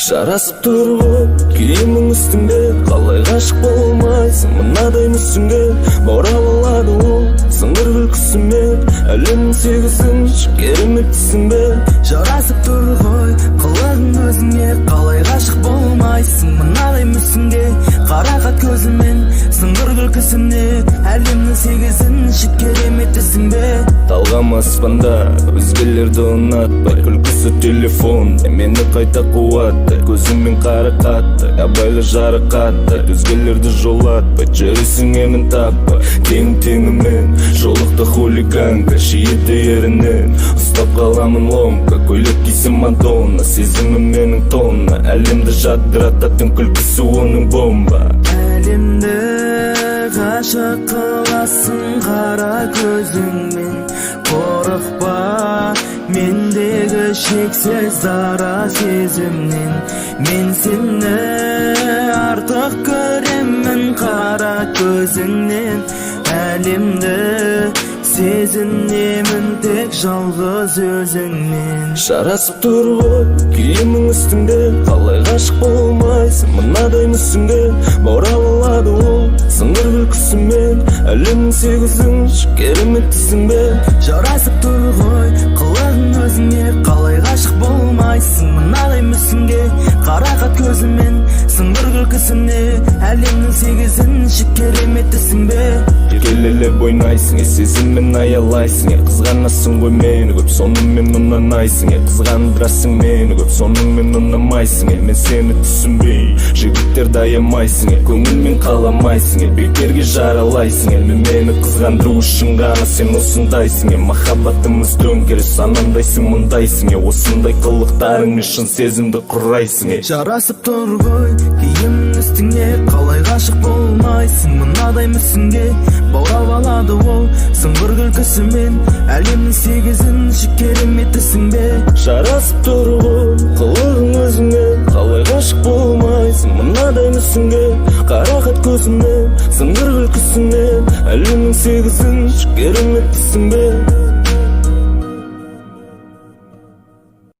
Жарасып тұрғын киімің үстіңде, қалай ғашық болмайсың мынадай мүсінге. Баурап алады ол сыңғыр күлкісімен, әлемнің сегізінші кереметтісің бе. Жарасып тұрғын қылығың өзіңе, қалай ғашық болмайсың мынадай мүсінге. Қарақат көзімен сыңғыр күлкісіне, әлемнің сегізінші кереметтісің бе. Талғам аспанда өзгелерді ұнатпай, күлкісі телефонда мені қайта қуатты. Көзіммен қарақатты, абайлы жарақатты, өзгелерді жолатпай, жүресің емін таппай. Тең-теңімен жолықты хулиганға, шиеті ерінен ұстап қаламын ломка. Көйлек кисім Мадонна, сезімі менің тонна, әлемді жадырататын күлкісі оның бомба. Әлемді ғашық қыласың қара көзіңмен, қорықпа мендегі шексіз дара сезімнен. Мен сені артық көремін қара көзіңнен, әлемді сезінемін тек жалғыз өзіңмен. Жарасып тұрғын киімің үстіңде, қалай ғашық болмайсың мынадай мүсінге. Баурап алады ол сыңғыр күлкісімен, әлемнің сегізінші кереметтісің бе. Жарасып тұрғын қылығың өзіңе, қалай ғашық болмайсың мынадай мүсінге. Қарақат көзімен сыңғыр күлкісіне, әлемнің сегізінші кереметтісің бе. Еркелелеп ойнайсың, сезіммен аялайсың, қызғанасың ғой мені көп, сонымен ұнанайсың. Қызғандырасың мені көп, сонымен ұнамайсың. Мен сені түсінбей жігіттерді аямайсың, көңілмен қаламайсың, бекерге жаралайсың. Мені қызғандыру үшін ғана сен осындайсың. Махаббатымыз дөңгелес, анандайсың мұндайсың, осындай қылықтарың шын сезімді құрайсың. Жарасып тұр ғой киімің үстіңе, қалай ғашық болмайсың мынадай мүсінге. Баурап алады ол сыңғыр күлкісімен, әлемнің сегізінші кереметтісің бе. Жарасып тұрғын қылығың өзіңе, қалай ғашық болмайсың мынадай мүсінге. Қарақат көзімен сыңғыр күлкісімен, әлемнің сегізінші кереметтісің бе.